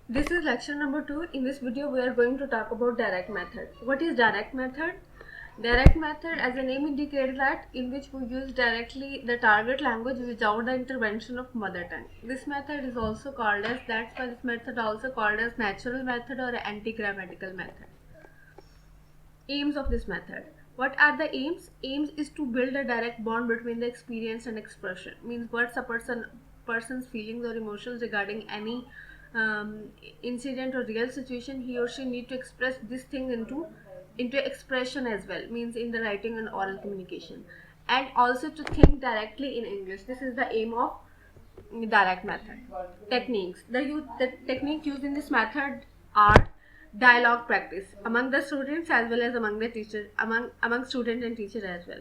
This is lecture number 2. In this video, we are going to talk about direct method. What is direct method? Direct method, as the name indicates, that in which we use directly the target language without the intervention of mother tongue. This method is also called as, that's why this method also called as natural method or anti-grammatical method. Aims of this method. What are the aims? Aims is to build a direct bond between the experience and expression. Means what's a person's feelings or emotions regarding any incident or real situation, he or she need to express this thing into expression as well. Means in the writing and oral communication, and also to think directly in English. This is the aim of direct method. Techniques. The technique used in this method are dialogue practice among the students as well as among the teachers, among student and teacher as well.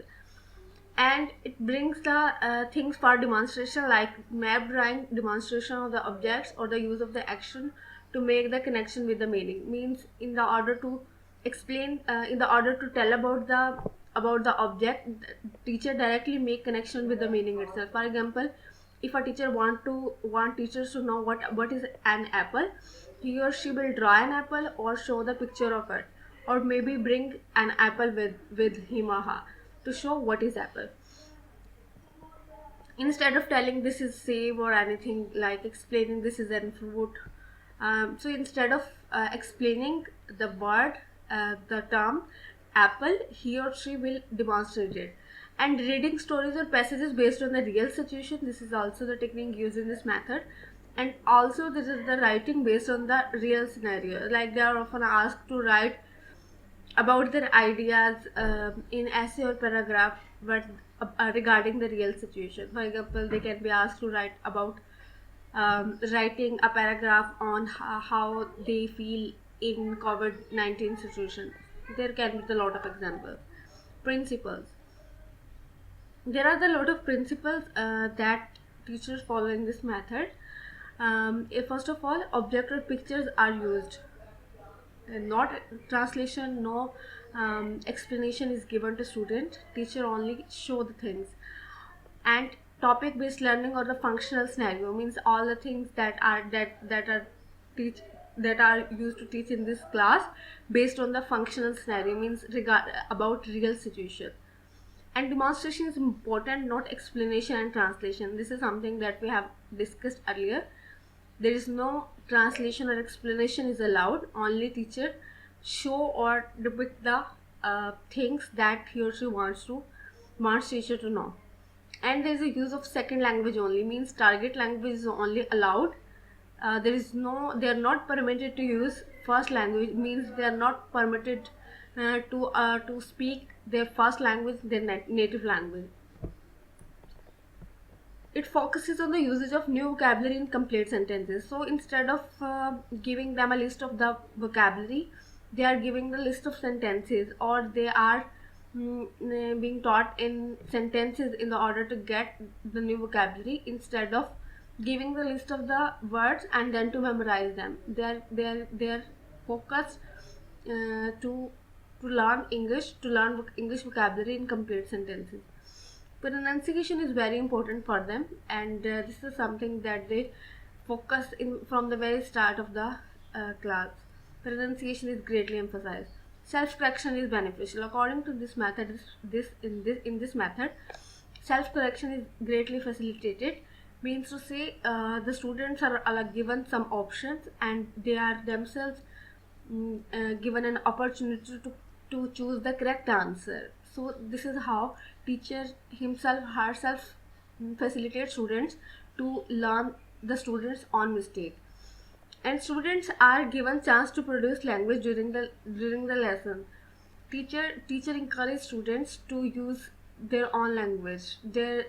And it brings the things for demonstration, like map drawing, demonstration of the objects, or the use of the action to make the connection with the meaning. Means in the order to explain, in the order to tell about the object, teacher directly make connection with the meaning itself. For example, if a teacher want teachers to know what is an apple, he or she will draw an apple or show the picture of it, or maybe bring an apple with him or her to show what is apple. Instead of telling this is save or anything, like explaining this is a fruit. So instead of explaining the word, the term apple, he or she will demonstrate it. And reading stories or passages based on the real situation, this is also the technique used in this method. And also this is the writing based on the real scenario, like they are often asked to write about their ideas in essay or paragraph, but regarding the real situation. For example, they can be asked to write about writing a paragraph on how they feel in COVID-19 situation. There can be a lot of examples. Principles. There are a lot of principles that teachers follow in this method. First of all, object or pictures are used, not translation, no explanation is given to student. Teacher only show the things. And topic based learning or the functional scenario, means all the things teach that are used to teach in this class based on the functional scenario, means about real situation. And demonstration is important, not explanation and translation. This is something that we have discussed earlier. There is no translation or explanation is allowed. Only teacher show or depict the things that he or she wants teacher to know. And there is a use of second language only, means target language is only allowed. They are not permitted to use first language, means they are not permitted to speak their first language, their native language. It focuses on the usage of new vocabulary in complete sentences. So instead of giving them a list of the vocabulary, they are giving the list of sentences, or they are being taught in sentences in the order to get the new vocabulary, instead of giving the list of the words and then to memorize them. They are focused to learn English vocabulary in complete sentences. Pronunciation is very important for them, and this is something that they focus in from the very start of the class. Pronunciation is greatly emphasized. Self correction is beneficial. According to this method, in this method, self correction is greatly facilitated. Means to say, the students are given some options, and they are themselves given an opportunity to choose the correct answer. So this is how teacher himself herself facilitates students to learn the students on mistake. And students are given chance to produce language during the lesson. Teacher encourage students to use their own language, the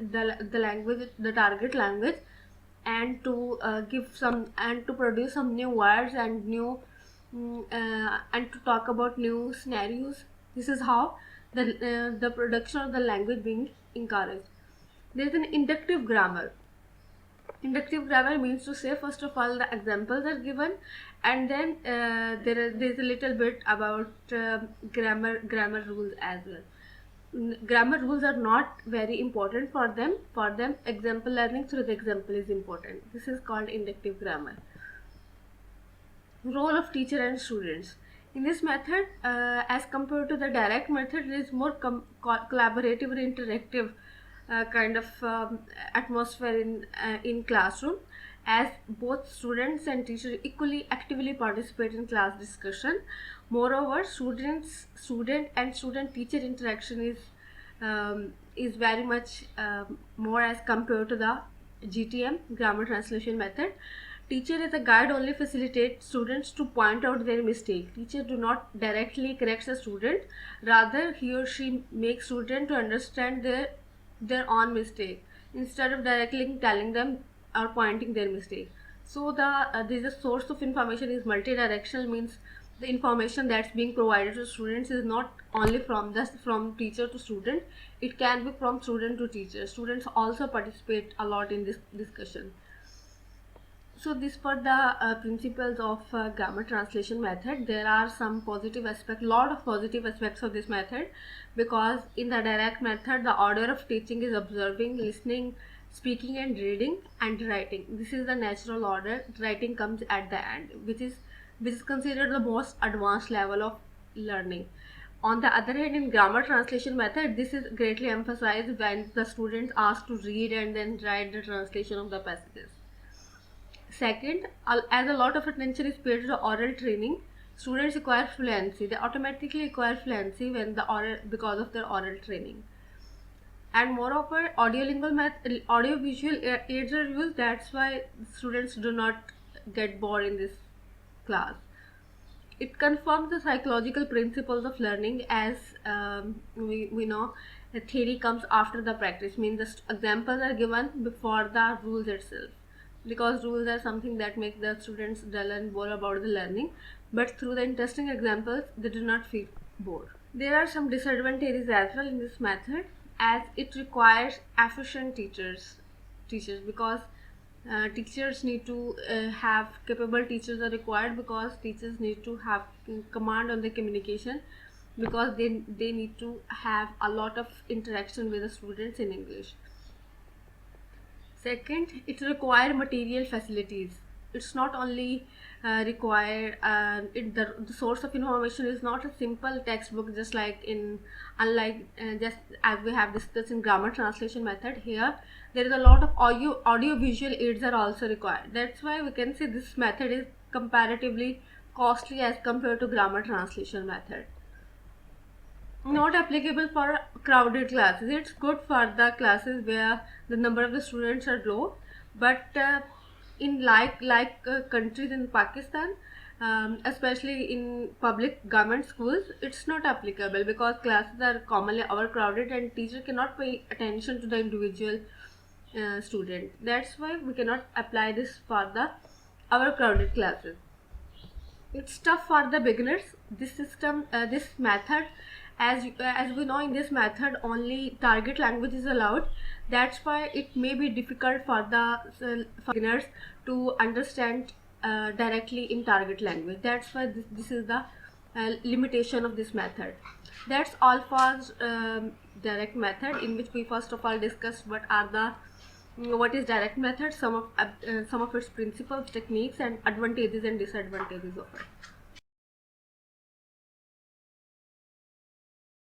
language, the target language, and to give some and to produce some new words and and to talk about new scenarios. This is how the production of the language being encouraged. There is an inductive grammar. Inductive grammar means to say, first of all, the examples are given, and then there's a little bit about grammar rules as well. Grammar rules are not very important for them. For them, example learning through the example is important. This is called inductive grammar. Role of teacher and students. In this method, as compared to the direct method, it is more collaborative and interactive kind of atmosphere in classroom, as both students and teachers equally actively participate in class discussion. Moreover, student and student teacher interaction is very much more as compared to the GTM, grammar translation method. Teacher as a guide only facilitates students to point out their mistake. Teacher do not directly correct the student, rather he or she makes student to understand their own mistake instead of directly telling them or pointing their mistake. So the source of information is multi-directional, means the information that's being provided to students is not only from teacher to student, it can be from student to teacher. Students also participate a lot in this discussion. So these were the principles of grammar translation method. There are some positive aspects, lot of positive aspects of this method, because in the direct method the order of teaching is observing, listening, speaking and reading and writing. This is the natural order. Writing comes at the end, which is considered the most advanced level of learning. On the other hand, in grammar translation method, this is greatly emphasized when the students asked to read and then write the translation of the passages. Second, as a lot of attention is paid to the oral training, students acquire fluency. They automatically acquire fluency when the oral, because of their oral training. And moreover, audio-visual aids are used. That's why students do not get bored in this class. It confirms the psychological principles of learning, as we know the theory comes after the practice, means the examples are given before the rules itself, because rules are something that make the students dull and bored about the learning, but through the interesting examples they do not feel bored. There are some disadvantages as well in this method, as it requires efficient teachers, because teachers need to have capable teachers are required, because teachers need to have command on the communication, because they need to have a lot of interaction with the students in English. Second, it requires material facilities. It's not only require the source of information is not a simple textbook, just like in unlike just as we have discussed in grammar translation method. Here there is a lot of audio visual aids are also required. That's why we can say this method is comparatively costly as compared to grammar translation method. Not applicable for crowded classes. It's good for the classes where the number of the students are low, but in countries in Pakistan, especially in public government schools, it's not applicable, because classes are commonly overcrowded and teacher cannot pay attention to the individual student. That's why we cannot apply this for the overcrowded classes. It's tough for the beginners. This method, as we know, in this method only target language is allowed. That's why it may be difficult for the for beginners to understand directly in target language. That's why this is the limitation of this method. That's all for direct method, in which we first of all discussed what is direct method, some of its principles, techniques and advantages and disadvantages of it.